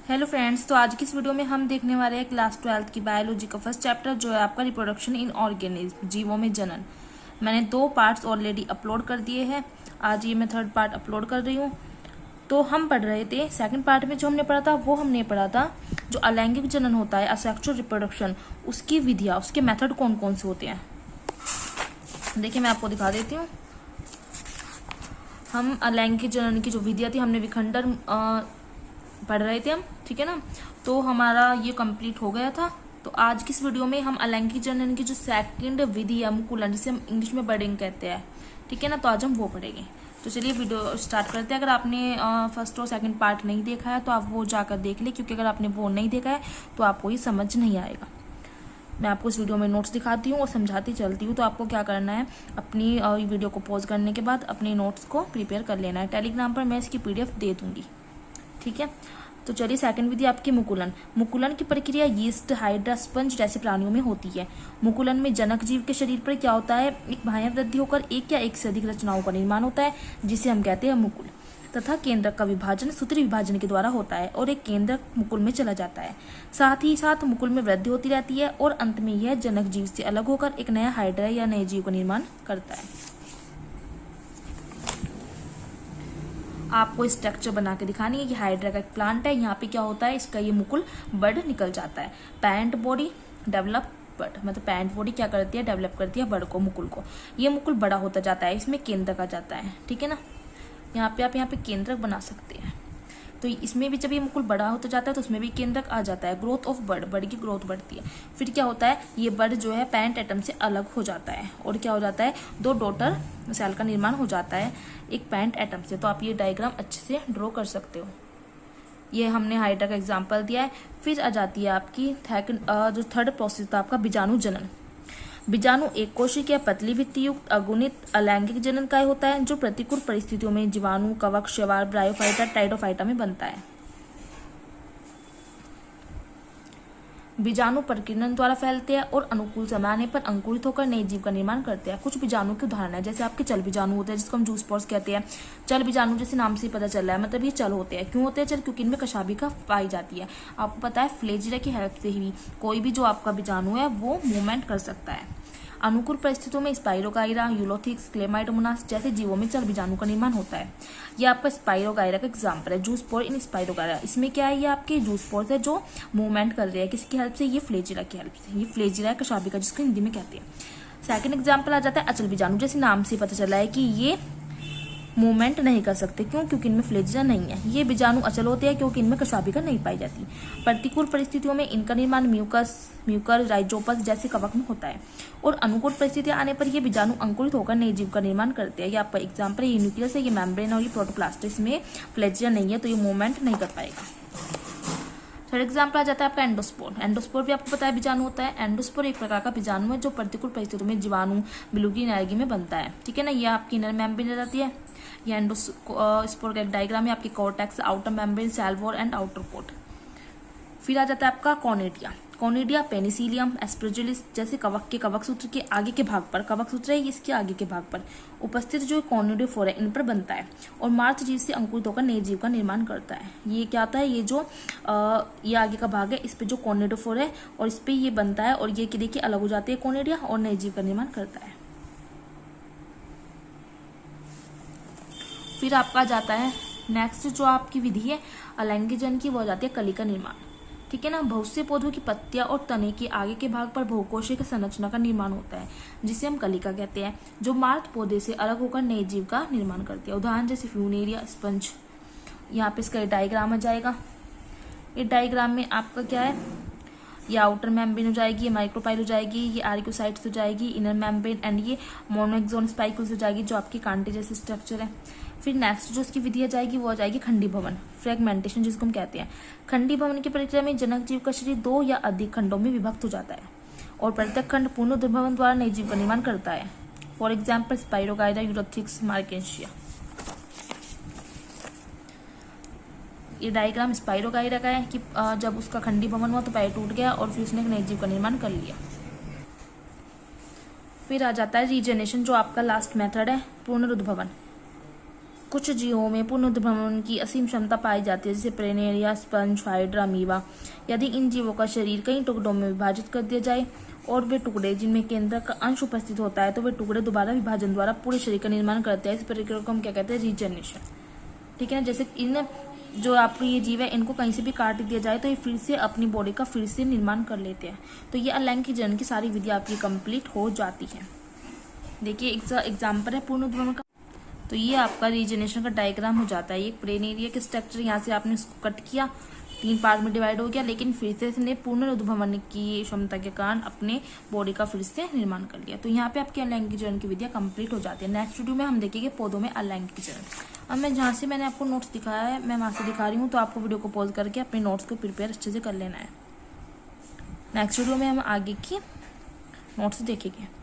Hello friends, तो आज की इस वीडियो में हम देखने वाले हैं क्लास 12 की बायोलॉजी का फर्स्ट चैप्टर जो है आपका रिप्रोडक्शन इन ऑर्गेनिज्म, जीवों में जनन। मैंने 2 पार्ट्स ऑलरेडी अपलोड कर दिए हैं। आज ये मैं 3rd पार्ट अपलोड कर रही हूँ। तो हम पढ़ रहे थे सेकंड पार्ट में, जो हमने पढ़ा था वो हमने पढ़ा था जो अलैंगिक जनन होता है, असेक्सुअल रिप्रोडक्शन, उसकी विधियाँ, उसके मेथड कौन कौन से होते हैं। देखिए मैं आपको दिखा देती हूँ। हम अलैंगिक जनन की जो विधियाँ थी हमने विखंडन पढ़ रहे थे हम, ठीक है ना। तो हमारा ये कंप्लीट हो गया था। तो आज की इस वीडियो में हम अलैंगिक जनन की जो सेकंड विधि है मुकुलन, जिसे हम इंग्लिश में बर्डिंग कहते हैं, ठीक है ना, तो आज हम वो पढ़ेंगे। तो चलिए वीडियो स्टार्ट करते हैं। अगर आपने फर्स्ट और सेकंड पार्ट नहीं देखा है तो आप वो जाकर देख ले, क्योंकि अगर आपने वो नहीं देखा है तो आपको ये समझ नहीं आएगा। मैं आपको इस वीडियो में नोट्स दिखाती हूँ और समझाती चलती हूँ। तो आपको क्या करना है, अपनी वीडियो को पॉज करने के बाद अपने नोट्स को प्रिपेयर कर लेना है। टेलीग्राम पर मैं इसकी PDF दे दूंगी, ठीक है। तो चलिए सेकंड विधि आपकी मुकुलन। मुकुलन की प्रक्रिया यीस्ट, हाइड्रा, स्पंज जैसे प्राणियों में होती है। मुकुलन में जनक जीव के शरीर पर क्या होता है, एक बाह्य वृद्धि होकर एक या एक से अधिक रचनाओं का निर्माण होता है, जिसे हम कहते हैं मुकुल, तथा केंद्रक का विभाजन सूत्री विभाजन के द्वारा होता है और एक केंद्रक मुकुल में चला जाता है। साथ ही साथ मुकुल में वृद्धि होती रहती है और अंत में यह जनक जीव से अलग होकर एक नया हाइड्रा या नए जीव का निर्माण करता है। आपको स्ट्रक्चर बना के दिखानी है कि हाइड्रा का एक प्लांट है, यहाँ पे क्या होता है, इसका ये मुकुल बर्ड निकल जाता है। पैरेंट बॉडी डेवलप बर्ड, मतलब पैरेंट बॉडी क्या करती है, डेवलप करती है बर्ड को, मुकुल को। ये मुकुल बड़ा होता जाता है, इसमें केंद्रक आ जाता है, ठीक है ना। यहाँ पे आप केंद्रक बना सकते हैं। तो इसमें भी जब ये मुकुल बड़ा होता जाता है तो उसमें भी केंद्रक आ जाता है। ग्रोथ ऑफ बर्ड, बर्ड की ग्रोथ बढ़ती है। फिर क्या होता है, ये बर्ड जो है पैरेंट एटम से अलग हो जाता है और क्या हो जाता है, 2 डॉटर सेल का निर्माण हो जाता है एक पैरेंट एटम से। तो आप ये डायग्राम अच्छे से ड्रॉ कर सकते हो। ये हमने हाइड्रा का एग्जाम्पल दिया है। फिर आ जाती है आपकी जो 3rd प्रोसेस था आपका बीजाणु जनन। बीजाणु एक कोशिकीय पतली भित्ति युक्त अगुणित अलैंगिक जनन काय होता है, जो प्रतिकूल परिस्थितियों में जीवाणु, कवक, शैवाल, ब्रायोफाइटा, टाइडोफाइटा में बनता है। बीजाणु प्रकीर्णन द्वारा फैलते हैं और अनुकूल समय आने पर अंकुरित होकर नए जीव का निर्माण करते हैं। कुछ बीजाणु के उदाहरण है, जैसे आपके चल बीजाणु होते हैं, जिसको हम जूस स्पोर्स कहते हैं। चल बीजाणु जैसे नाम से ही पता चल रहा है, मतलब ये चल होते हैं। क्यों होते हैं चल, क्योंकि इनमें कशाभिका पाई जाती है। आपको पता है फ्लेजिला की हेल्प से ही कोई भी जो आपका बीजाणु है वो मूवमेंट कर सकता है। अनुकूल परिस्थितियों में स्पाइरोगाइरा, यूलोथिक्स, क्लेमाइडोमोनास जैसे जीवों में चल बीजाणु का निर्माण होता है। ये आपका स्पाइरोगाइरा का एग्जाम्पल है, जूस्पोर इन स्पाइरोगाइरा। इसमें क्या है, ये आपके जूस्पोर है जो मूवमेंट कर रहे हैं, किसकी हेल्प से, ये फ्लेजिला की हेल्प से। ये फ्लेजिला कशाभिका जिसको हिंदी में कहते हैं। सेकंड एग्जाम्पल आ जाता है अचल बीजाणु। जैसे नाम से पता चला है कि ये मूवमेंट नहीं कर सकते। क्यों, क्योंकि इनमें फ्लेजिला नहीं है। ये बीजाणु अचल होते हैं क्योंकि इनमें कशाभिका नहीं पाई जाती। प्रतिकूल परिस्थितियों में इनका निर्माण म्यूकर, राइजोपस जैसे कवक में होता है और अनुकूल परिस्थितियां आने पर ये बीजाणु अंकुरित होकर नए जीव का निर्माण करते हैं। ये आपका एग्जाम्पल है, ये न्यूक्लियस है, ये मेम्ब्रेन और ये प्रोटोप्लास्ट। इसमें फ्लेजिला नहीं है तो ये मूवमेंट नहीं कर पाएगा। थर्ड एग्जाम्पल आ जाता है आपका एंडोस्पोर। एंडोस्पोर भी आपको पता है बीजाणु होता है। एंडोस्पोर एक प्रकार का बीजाणु है जो प्रतिकूल परिस्थितियों में जीवाणु, बिलुकी नायगी में बनता है, ठीक है ना। ये आपकी इनर मेम्ब्रेन आ जाती है। ये एंडोस्पोर का एक डायग्राम है, आपकी cortex, outer membrane, cell wall and outer coat. फिर आ जाता है आपका कॉर्नेडिया। कॉर्नेडिया, पेनिसिलियम, एस्परजिलिस जैसे कवक के कवक सूत्र के आगे के भाग पर, कवक सूत्र है इसके आगे के भाग पर उपस्थित जो कॉर्निडोफोर है इन पर बनता है और मार्च जीव से अंकुरित होकर नए जीव का निर्माण करता है। ये क्या होता है, ये जो ये आगे का भाग है इस पे जो कॉर्निडोफोर है और इस पे ये बनता है और ये देखिए अलग हो जाते हैं कॉर्नेडिया और नए जीव का निर्माण करता है। फिर आपका जाता है नेक्स्ट जो आपकी विधि है अलैंगिक जनन की, वो हो जाती है कलिका निर्माण, ठीक है ना। बहुत से पौधों की पत्तियां और तने के आगे के भाग पर बहुकोशीय की संरचना का निर्माण होता है, जिसे हम कलिका कहते हैं, जो मार्च पौधे से अलग होकर नए जीव का निर्माण करती है। उदाहरण जैसे फ्यूनेरिया, स्पंज। यहाँ पे इसका डायग्राम आ जाएगा। ये डायग्राम में आपका क्या है, ये आउटर मेम्ब्रेन हो जाएगी, ये माइक्रोपाइल हो जाएगी, ये आर्क्योसाइट्स हो जाएगी, इनर मेम्ब्रेन एंड ये मोनोएक्सोन स्पाइकल्स हो जाएगी, जो आपकी कांटे जैसे स्ट्रक्चर है। फिर नेक्स्ट जो इसकी विधि आ जाएगी वो आ जाएगी खंडी भवन, फ्रेगमेंटेशन जिसको हम कहते हैं। खंडी भवन की प्रक्रिया में जनक जीव का शरीर 2 या अधिक खंडों में विभक्त हो जाता है और प्रत्येक खंड पूर्ण उद्भवन द्वारा नए जीव का निर्माण करता है। फॉर एग्जाम्पल स्पाइरोगाइरा, यूलोथिक्स, मार्केशिया। ये डायग्राम स्पाइरोगाइरा का है कि जब उसका खंडी भवन हुआ तो पैर टूट गया और फिर उसने एक नए जीव का निर्माण कर लिया। फिर आ जाता है रीजनरेशन, जो आपका लास्ट मेथड है पुनरुद्भवन। कुछ जीवों में पुनरुद्भवन की असीम क्षमता पाई जाती है, जैसे प्लेनेरिया, स्पंज, हाइड्रा, अमीबा। यदि इन जीवों का शरीर कई टुकड़ों में विभाजित कर दिया जाए और वे टुकड़े जिनमें केंद्र का अंश उपस्थित होता है, तो वे टुकड़े दोबारा विभाजन द्वारा पूरे शरीर का निर्माण करते हैं। इस प्रक्रिया को हम क्या कहते हैं? रीजनरेशन। ठीक है ना। जैसे इन जो आपको ये जीव है, इनको कहीं से भी काट दिया जाए तो ये फिर से अपनी बॉडी का फिर से निर्माण कर लेते हैं। तो ये अलैंगिक जनन की सारी विधि आपकी कंप्लीट हो जाती है। देखिए एग्जाम्पल है पुनरुद्भवन का। तो ये आपका रीजनरेशन का डायग्राम हो जाता है। ये प्लेनेरिया के स्ट्रक्चर, यहाँ से आपने इसको कट किया, 3 पार्ट में डिवाइड हो गया, लेकिन फिर से इसने पुनरुद्भवन की क्षमता के कारण अपने बॉडी का फिर से निर्माण कर लिया। तो यहाँ पे आपकी अलैंगिक जनन की विधियां कंप्लीट हो जाती है। नेक्स्ट वीडियो में हम देखेंगे पौधों में अलैंगिक जनन। अब मैं जहाँ से मैंने आपको नोट्स दिखाया है, मैं वहाँ से दिखा रही हूँ, तो आपको वीडियो को पॉज करके अपने नोट्स को प्रिपेयर अच्छे से कर लेना है। नेक्स्ट वीडियो में हम आगे की नोट्स देखेंगे।